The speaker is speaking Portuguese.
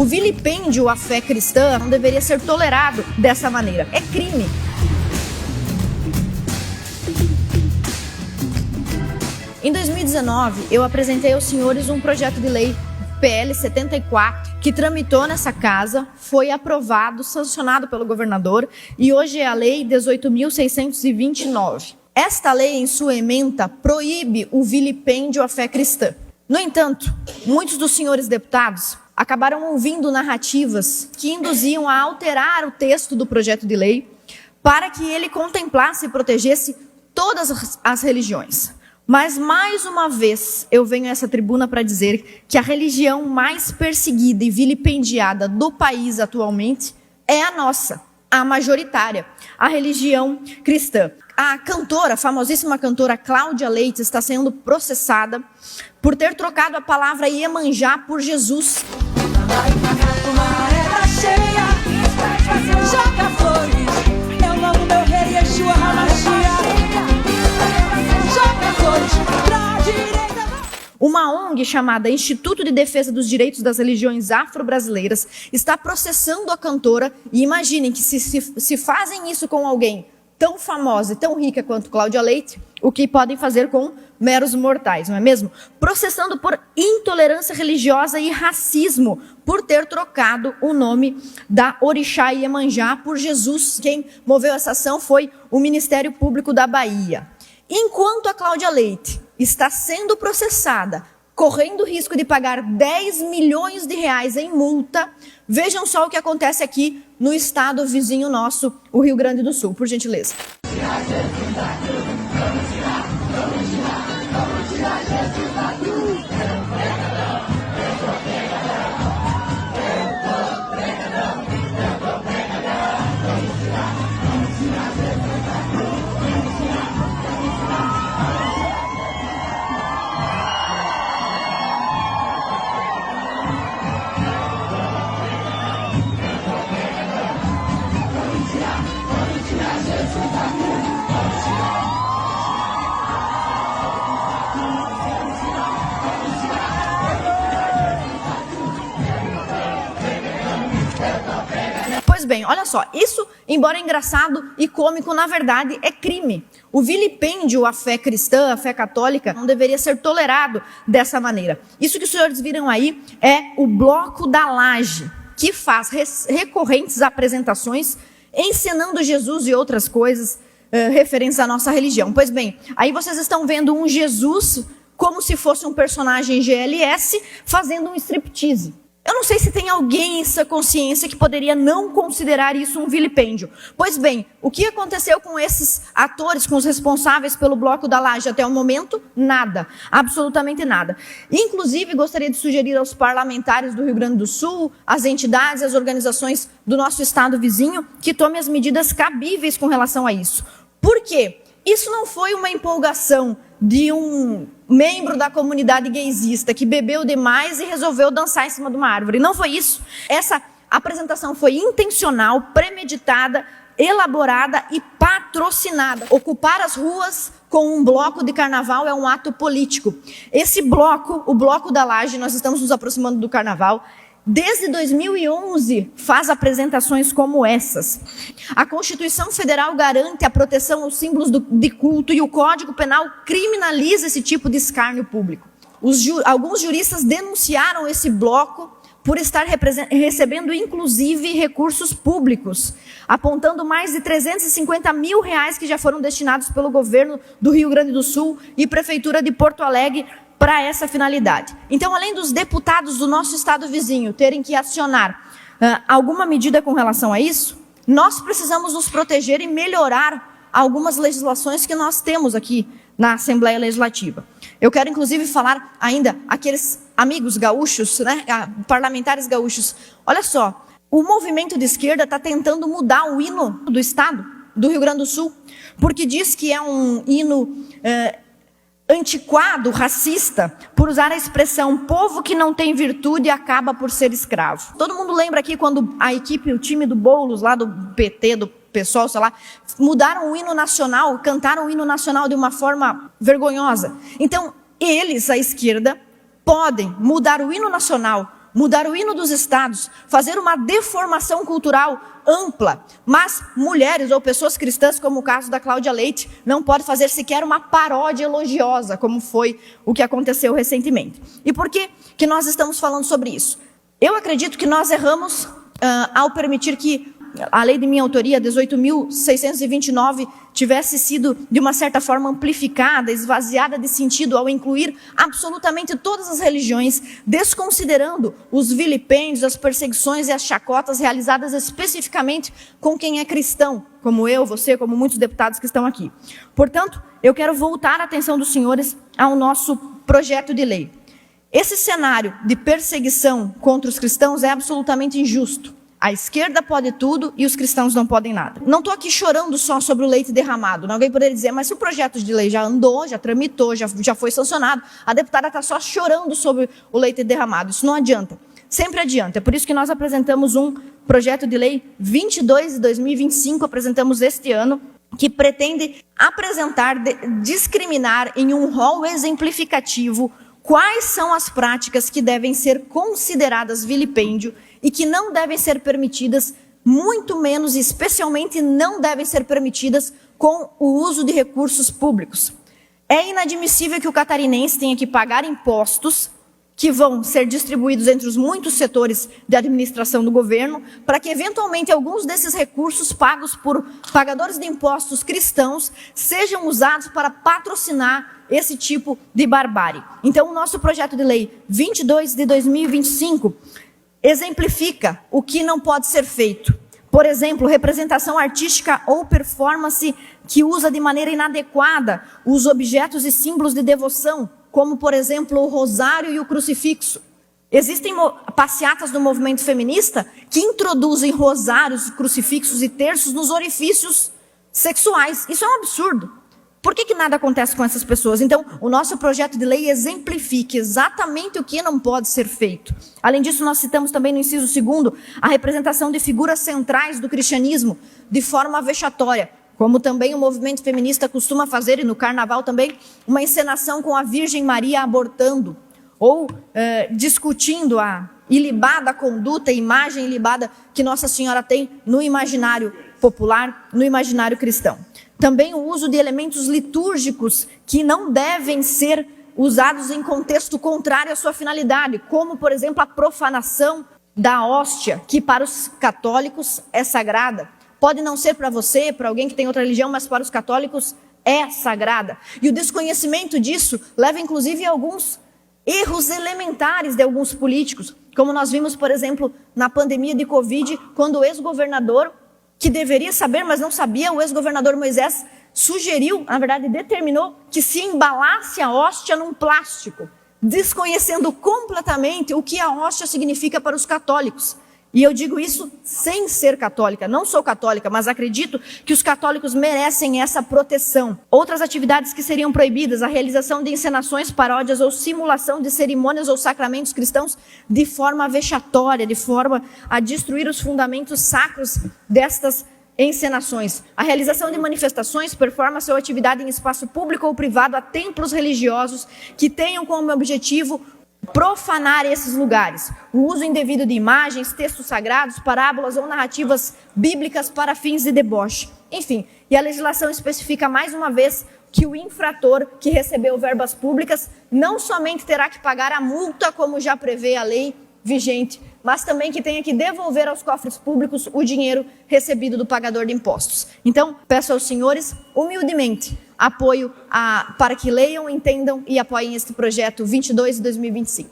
O vilipêndio à fé cristã não deveria ser tolerado dessa maneira. É crime. Em 2019, eu apresentei aos senhores um projeto de lei PL 74, que tramitou nessa casa, foi aprovado, sancionado pelo governador e hoje é a Lei 18.629. Esta lei, em sua ementa, proíbe o vilipêndio à fé cristã. No entanto, muitos dos senhores deputados acabaram ouvindo narrativas que induziam a alterar o texto do projeto de lei para que ele contemplasse e protegesse todas as religiões. Mas, mais uma vez, eu venho a essa tribuna para dizer que a religião mais perseguida e vilipendiada do país atualmente é a nossa, a majoritária, a religião cristã. A cantora, a famosíssima cantora Cláudia Leite, está sendo processada por ter trocado a palavra Iemanjá por Jesus. Uma ONG chamada Instituto de Defesa dos Direitos das Religiões Afro-Brasileiras está processando a cantora e imaginem que se fazem isso com alguém tão famosa e tão rica quanto Cláudia Leite, o que podem fazer com meros mortais, não é mesmo? Processando por intolerância religiosa e racismo, por ter trocado o nome da Orixá Iemanjá por Jesus. Quem moveu essa ação foi o Ministério Público da Bahia. Enquanto a Cláudia Leite está sendo processada, correndo o risco de pagar 10 milhões de reais em multa, vejam só o que acontece aqui no estado vizinho nosso, o Rio Grande do Sul, por gentileza. Pois bem, olha só, isso, embora engraçado e cômico, na verdade é crime. O vilipêndio à fé cristã, à fé católica, não deveria ser tolerado dessa maneira. Isso que os senhores viram aí é o Bloco da Laje, que faz recorrentes apresentações ensinando Jesus e outras coisas referentes à nossa religião. Pois bem, aí vocês estão vendo um Jesus como se fosse um personagem GLS fazendo um striptease. Eu não sei se tem alguém em sua consciência que poderia não considerar isso um vilipêndio. Pois bem, o que aconteceu com esses atores, com os responsáveis pelo Bloco da Laje até o momento? Nada, absolutamente nada. Inclusive, gostaria de sugerir aos parlamentares do Rio Grande do Sul, às entidades, às organizações do nosso estado vizinho, que tomem as medidas cabíveis com relação a isso. Por quê? Isso não foi uma empolgação de um membro da comunidade gaysista que bebeu demais e resolveu dançar em cima de uma árvore. Não foi isso. Essa apresentação foi intencional, premeditada, elaborada e patrocinada. Ocupar as ruas com um bloco de carnaval é um ato político. Esse bloco, o Bloco da Laje, nós estamos nos aproximando do carnaval, desde 2011 faz apresentações como essas. A Constituição Federal garante a proteção aos símbolos de culto e o Código Penal criminaliza esse tipo de escárnio público. Alguns juristas denunciaram esse bloco por estar recebendo, inclusive, recursos públicos, apontando mais de 350 mil reais que já foram destinados pelo governo do Rio Grande do Sul e Prefeitura de Porto Alegre para essa finalidade. Então, além dos deputados do nosso estado vizinho terem que acionar alguma medida com relação a isso, nós precisamos nos proteger e melhorar algumas legislações que nós temos aqui na Assembleia Legislativa. Eu quero, inclusive, falar ainda aqueles amigos gaúchos, né, parlamentares gaúchos. Olha só, o movimento de esquerda está tentando mudar o hino do estado, do Rio Grande do Sul, porque diz que é um hino antiquado, racista, por usar a expressão povo que não tem virtude acaba por ser escravo. Todo mundo lembra aqui quando a equipe, o time do Boulos, lá do PT, do PSOL, sei lá, mudaram o hino nacional, cantaram o hino nacional de uma forma vergonhosa. Então, eles, a esquerda, podem mudar o hino nacional mudar o hino dos estados, fazer uma deformação cultural ampla, mas mulheres ou pessoas cristãs, como o caso da Cláudia Leite, não podem fazer sequer uma paródia elogiosa, como foi o que aconteceu recentemente. E por que nós estamos falando sobre isso? Eu acredito que nós erramos ao permitir que a lei de minha autoria, 18.629, tivesse sido, de uma certa forma, amplificada, esvaziada de sentido ao incluir absolutamente todas as religiões, desconsiderando os vilipêndios, as perseguições e as chacotas realizadas especificamente com quem é cristão, como eu, você, como muitos deputados que estão aqui. Portanto, eu quero voltar a atenção dos senhores ao nosso projeto de lei. Esse cenário de perseguição contra os cristãos é absolutamente injusto. A esquerda pode tudo e os cristãos não podem nada. Não estou aqui chorando só sobre o leite derramado. Alguém poderia dizer, mas se o projeto de lei já andou, já tramitou, já foi sancionado, a deputada está só chorando sobre o leite derramado. Isso não adianta. Sempre adianta. É por isso que nós apresentamos um projeto de lei 22 de 2025, apresentamos este ano, que pretende apresentar, discriminar em um rol exemplificativo quais são as práticas que devem ser consideradas vilipêndio e que não devem ser permitidas, muito menos e especialmente não devem ser permitidas com o uso de recursos públicos. É inadmissível que o catarinense tenha que pagar impostos que vão ser distribuídos entre os muitos setores de administração do governo, para que eventualmente alguns desses recursos pagos por pagadores de impostos cristãos sejam usados para patrocinar esse tipo de barbárie. Então, o nosso projeto de lei 22 de 2025 exemplifica o que não pode ser feito. Por exemplo, representação artística ou performance que usa de maneira inadequada os objetos e símbolos de devoção, como, por exemplo, o rosário e o crucifixo. Existem passeatas do movimento feminista que introduzem rosários, crucifixos e terços nos orifícios sexuais. Isso é um absurdo. Por que nada acontece com essas pessoas? Então, o nosso projeto de lei exemplifica exatamente o que não pode ser feito. Além disso, nós citamos também no inciso 2º a representação de figuras centrais do cristianismo de forma vexatória, como também o movimento feminista costuma fazer, e no carnaval também, uma encenação com a Virgem Maria abortando, ou discutindo a ilibada conduta, a imagem ilibada que Nossa Senhora tem no imaginário popular, no imaginário cristão. Também o uso de elementos litúrgicos que não devem ser usados em contexto contrário à sua finalidade, como, por exemplo, a profanação da hóstia, que para os católicos é sagrada. Pode não ser para você, para alguém que tem outra religião, mas para os católicos é sagrada. E o desconhecimento disso leva, inclusive, a alguns erros elementares de alguns políticos, como nós vimos, por exemplo, na pandemia de Covid, quando o ex-governador, que deveria saber, mas não sabia, o ex-governador Moisés sugeriu, na verdade determinou, que se embalasse a hóstia num plástico, desconhecendo completamente o que a hóstia significa para os católicos. E eu digo isso sem ser católica, não sou católica, mas acredito que os católicos merecem essa proteção. Outras atividades que seriam proibidas, a realização de encenações, paródias ou simulação de cerimônias ou sacramentos cristãos de forma vexatória, de forma a destruir os fundamentos sacros destas encenações. A realização de manifestações, performance ou atividade em espaço público ou privado a templos religiosos que tenham como objetivo profanar esses lugares. O uso indevido de imagens, textos sagrados, parábolas ou narrativas bíblicas para fins de deboche. Enfim, e a legislação especifica mais uma vez que o infrator que recebeu verbas públicas não somente terá que pagar a multa, como já prevê a lei vigente, mas também que tenha que devolver aos cofres públicos o dinheiro recebido do pagador de impostos. Então, peço aos senhores, humildemente, apoio para que leiam, entendam e apoiem este projeto 22 de 2025.